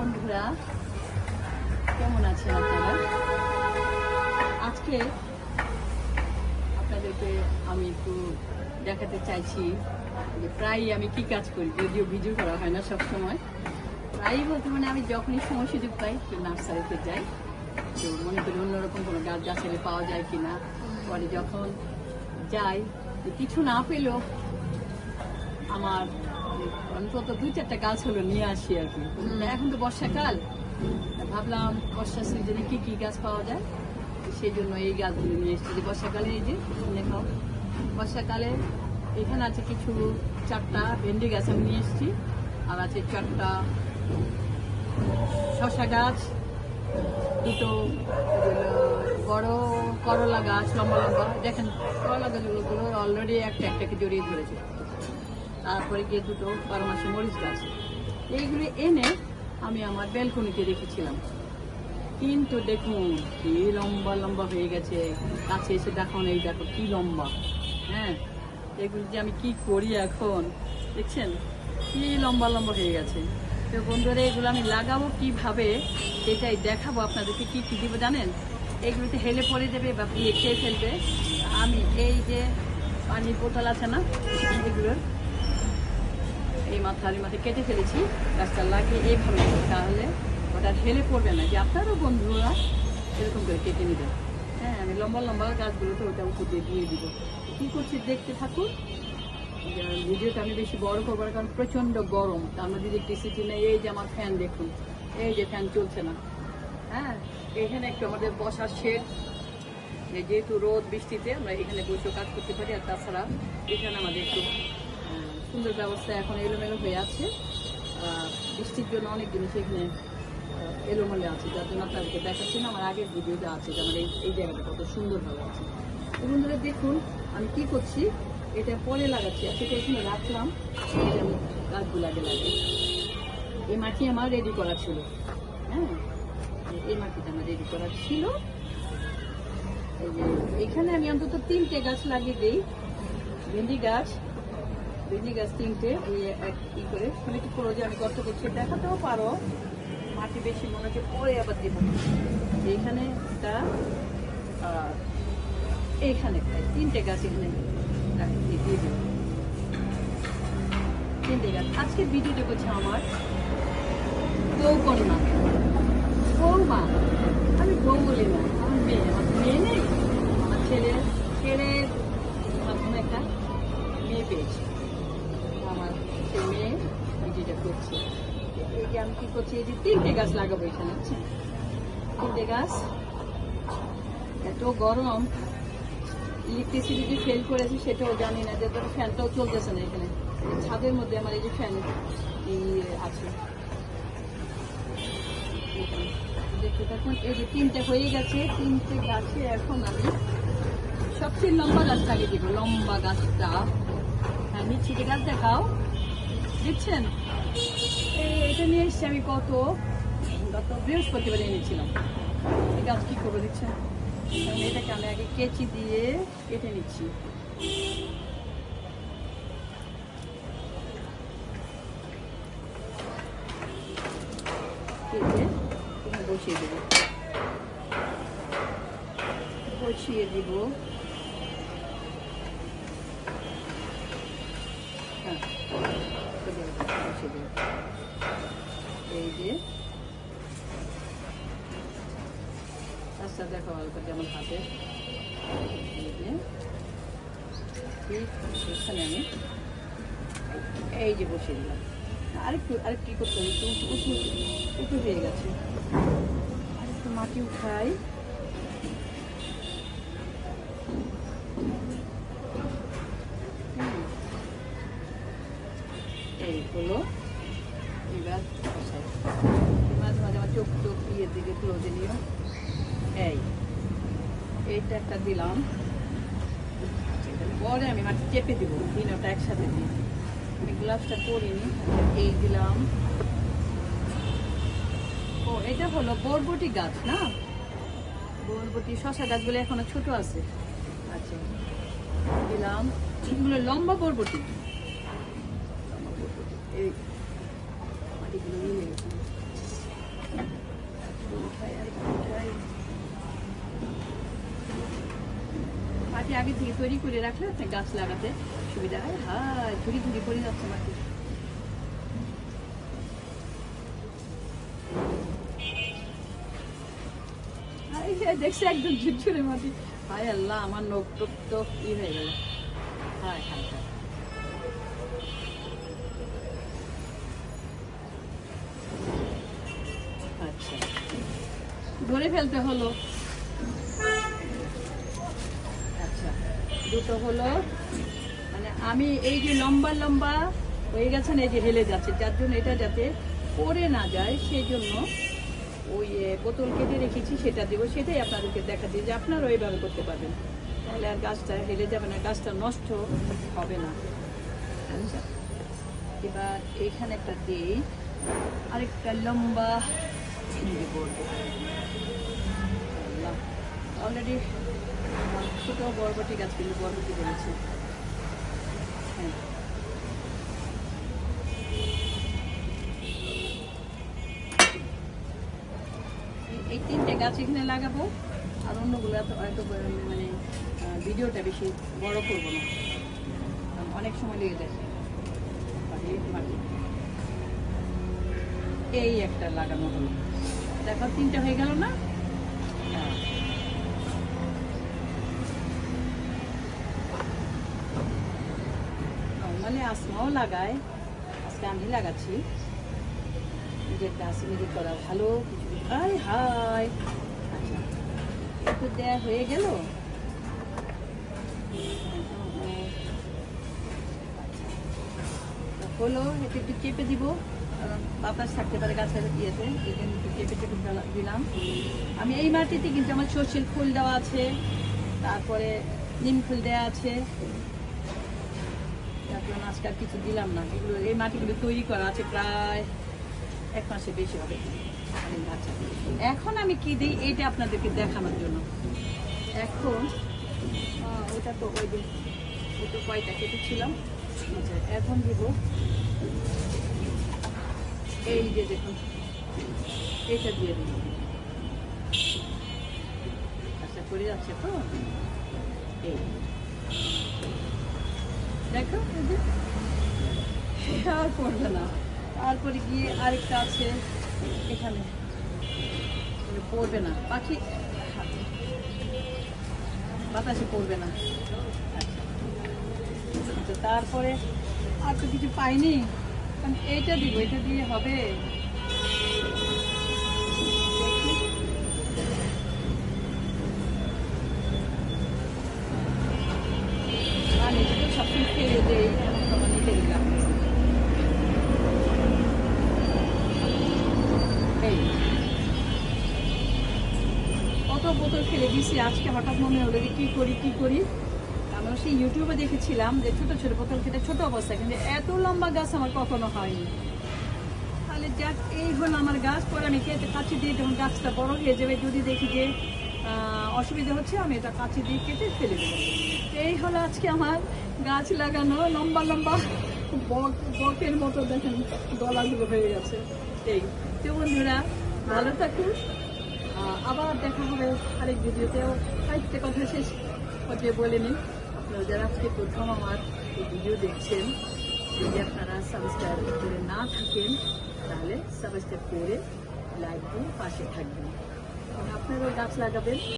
বন্ধুরা, কেমন আছেন আপনারা? আজকে আপনাদেরকে আমি একটু দেখাতে চাইছি যে প্রায়ই আমি কি কাজ করি, যদিও ভিডিও করা হয় না সব সময়। প্রায়ই বলতে মানে আমি যখনই সময় সুযোগ পাই একটু নার্সারিতে যাই, তো মনে করি অন্যরকম কোনো গাছ গাছালি পাওয়া যায় কিনা। পরে যখন যাই, কিছু না পেলেও আমার অন্তত 2-4টা গাছ হলো নিয়ে আসি আর কি। এখন তো বর্ষাকাল, ভাবলাম বর্ষার সিজনে কি কি গাছ পাওয়া যায়, সেই জন্য এই গাছগুলো নিয়ে এসেছি। যে বর্ষাকালে এই যে দেখাও, বর্ষাকালে এখানে আছে কিছু 4টা ভেন্ডি গাছ আমি নিয়ে এসেছি, আর আছে 4টা শসা গাছ, 2টো বড় করলা গাছ লম্বা লম্বা, দেখেন করলা গাছগুলো অলরেডি একটাকে জড়িয়ে ধরেছে। তারপরে গিয়ে 2টো 12 মাসে মরিচ গাছ, এইগুলো এনে আমি আমার ব্যালকনিতে রেখেছিলাম। কিন্তু দেখুন কি লম্বা লম্বা হয়ে গেছে, কাছে এসে দেখুন, এই দেখো কি লম্বা। হ্যাঁ, এগুলো যে আমি কি করি এখন, দেখছেন কি লম্বা লম্বা হয়ে গেছে। তো বন্ধুরা, এগুলো আমি লাগাবো কিভাবে সেটাই দেখাবো আপনাদেরকে। কি কি দিব জানেন? এগুলোতে হেলে পড়ে যাবে বা পিয়ে খেয়ে ফেলবে। আমি এই যে পানির বোতল আছে না, এগুলোর এই মাথার মাথায় কেটে ফেলেছি, গাছটা লাগিয়ে এইভাবে, তাহলে ওটা ঢেলে পড়বে না। যে আপনারও বন্ধুরা এরকম করে কেটে নেবেন। হ্যাঁ, আমি লম্বা লম্বা গাছগুলোকে ওটা উপর দিয়ে দিব। কী করছি দেখতে থাকুন। ভিডিওটা আমি বেশি বড় করবো না, কারণ প্রচণ্ড গরম, তার মধ্যে ইলেকট্রিসিটি নেই। এই যে আমার ফ্যান দেখুন, এই যে ফ্যান চলছে না। হ্যাঁ, এখানে একটু আমাদের বসার শেড, যেহেতু রোদ বৃষ্টিতে আমরা এখানে বসে কাজ করতে পারি। আর তাছাড়া এখানে আমাদের একটু সুন্দর ব্যবস্থা, এখন এলোমেলো হয়ে আছে। বৃষ্টির জন্য অনেক জিনিস এখানে এলোমেলো আছে, যার জন্য আপনাদেরকে দেখাচ্ছি না। আমার আগের ভিডিওতে আছে যে আমার এই জায়গাটা কত সুন্দরভাবে আছে। তো বন্ধুরা দেখুন আমি কি করছি, এটা পরে লাগাচ্ছি। আর সেটা এখানে রাখলাম, এটা আমি গাছগুলো আগে লাগাই। এই মাটি আমার রেডি করা ছিল। হ্যাঁ, এই মাটিটা আমার রেডি করা ছিল। এই যে এখানে আমি অন্তত 3টে গাছ লাগিয়ে দিই। ভেন্ডি গাছ 3টে, ই করে তুমি একটু করে যে আমি গর্ত করছি, দেখাতেও পারো। মাটি বেশি মনে হচ্ছে পরে আবার দেবো। এইখানে একটা, এইখানে 3টে গাছ এখানে দিয়ে দেবো। 3টে গাছ। আজকে ভিডিওটা করছে আমার বৌকন্যা, বৌমা। আমি বউ বলি না, আমার মেয়ে। আমার মেয়ে নেই, আমার ছেলের মাধ্যমে একটা মেয়ে পেয়েছি। আমার সেই মেয়ে ভিডিওটা করছে। এই যে আমি কি করছি, এই যে 3টে গাছ লাগাবো এখানে, বুঝছেন? 3টে গাছ। এত গরম, ইলেকট্রিসিটি যে ফেল করেছে সেটাও জানি না, যে ফ্যানটাও চলতেছে না এখানে। ছাদের মধ্যে আমার এই যে ফ্যান আছে, দেখতে থাকুন। এই যে 3টে হয়ে গেছে, 3টে গাছে এখন আমি সবচেয়ে লম্বা গাছ লাগিয়ে দিব। লম্বা গাছটা, হ্যাঁ নিচ্ছি, যে গাছ দেখাও, দেখছেন? এটা নিয়ে এসছি আমি গত বৃহস্পতিবার এনেছিলাম। এই গাছ কি করবো দেখছেন? এটাকে আমি আগে কেচি দিয়ে কেটে নিচ্ছি। কেটে বসিয়ে দেবো, বসিয়ে দিব। হ্যাঁ, বসিয়ে দেবো। এই যে আচ্ছা দেখো ভালো করে, যেমন হাতে, এই যে ঠিক এখানে আমি এই যে বসিয়ে দিলাম। আরেকটু কি করতে হবে, উঁচু হয়ে গেছে, আরেকটু মাটি উঠাই। এই হলো, এবার মাঝে মাঝে আমার চোখ দিয়ে দিকে ক্লোজে নিও। এইটা একটা দিলাম, পরে আমি মাটি চেপে দিব, তিনটা একসাথে দিই। আমি গ্লাভসটা পরিনি, এই দিলাম। ও, এটা হলো বরবটি গাছ না, বরবটি শসা গাছগুলো এখনো ছোট আছে। আচ্ছা, দিলাম এগুলো লম্বা বরবটি। এই মাটিগুলো নিয়ে গেছে। মাটি আগে থেকে তৈরি করে রাখলে আপনি গাছ লাগাতে সুবিধা হয়। হ্যাঁ, ঝুড়ি ঝুড়ি পড়ে যাচ্ছে মাটি। দেখছি একদম ঝুরঝুরে মাটি। হায় আল্লাহ, আমার নখ টোক তো ই হয়ে গেল। হায় হায় হায়। আচ্ছা, ধরে ফেলতে হলো। আচ্ছা, দুটো হলো, মানে আমি এই যে লম্বা লম্বা হয়ে গেছে না, এই যে হেলে যাচ্ছে, যার জন্য এটা যাতে পড়ে না যায় সেই জন্য ওই বোতল কেটে রেখেছি, সেটা দেবো। সেটাই আপনাদেরকে দেখা দিই যে আপনারা ওইভাবে করতে পারবেন, তাহলে আর গাছটা হেলে যাবে না, গাছটা নষ্ট হবে না। আচ্ছা, এবার এইখানে একটা দিই, আরেকটা লম্বা অলরেডি ছোট বরবটি গাছ কিন্তু বরবটি বেড়েছে। হ্যাঁ, এই 3টে গাছ এখানে লাগাবো, আর অন্যগুলো হয়তো মানে ভিডিওটা বেশি বড় করবো না, অনেক সময় লেগে যায়। এই একটা লাগানো হলো, দেখো 3টে হয়ে গেল না? নর্মালি আসমাও লাগায়, আজকে আমি লাগাচ্ছি। নিজের গাছ নিজে করা ভালো। হাই হাই, আচ্ছা একটু দেয়া হয়ে গেল। হলো, এটা একটু চেপে দিব, কারণ বাতাস থাকতে পারে গাছের ইয়েতে, এই জন্য একটু চেপে চেপে দিলাম। আমি এই মাটিতে কিন্তু আমার সর্ষের ফুল দেওয়া আছে, তারপরে নিম ফুল দেওয়া আছে, তারপরে আজকে আর কিছু দিলাম না। এগুলো এই মাটিগুলো তৈরি করা আছে প্রায় 1 মাসের বেশি হবে। আচ্ছা, এখন আমি কি দিই এইটা আপনাদেরকে দেখানোর জন্য। এখন ওটা তো ওই দিন ওটা কয়টা কেটেছিলাম। আচ্ছা, এখন দিব এই যে দেখুন, এইটা দিয়ে দিই। আচ্ছা, করে যাচ্ছে তো, এই দেখো আর পড়বে না। তারপরে গিয়ে আরেকটা আছে এখানে, পড়বে না, পাখি বাতাসে পড়বে না। আচ্ছা, তারপরে আর তো কিছু পাইনি, কারণ এইটা দিব, এটা দিয়ে হবে। সবসময় ফেলে দেই, নিতে দিলাম। কত বোতল ফেলে দিয়েছি, আজকে হঠাৎ মনে হলো যে কি করি। আমি সেই ইউটিউবে দেখেছিলাম যে ছোট ছোট বোতল খেতে ছোট অবস্থায়, কিন্তু এত লম্বা গাছ আমার কখনো হয়নি। তাহলে যাক, এই হলো আমার গাছ। পরে আমি কেটে কাঁচি দিয়ে যখন গাছটা বড় হয়ে যাবে, যদি দেখি যে অসুবিধা হচ্ছে, আমি এটা কাঁচি দিয়ে কেটে ফেলে দেবো। এই হলো আজকে আমার গাছ লাগানো, লম্বা লম্বা বকের মতো দেখেন গলাগুলো হয়ে গেছে। এই তো বন্ধুরা, ভালো থাকুন, আবার দেখা হবে আরেক ভিডিওতেও। আরেকটা কথা শেষ পর্যায়ে বলে নিই, আপনারা যারা আজকে প্রথম আমার এই ভিডিও দেখছেন, যদি আপনারা সাবস্ক্রাইব করে না থাকেন, তাহলে সাবস্ক্রাইব করে লাইক দিয়ে পাশে থাকবেন, আপনারাও গাছ লাগাবেন।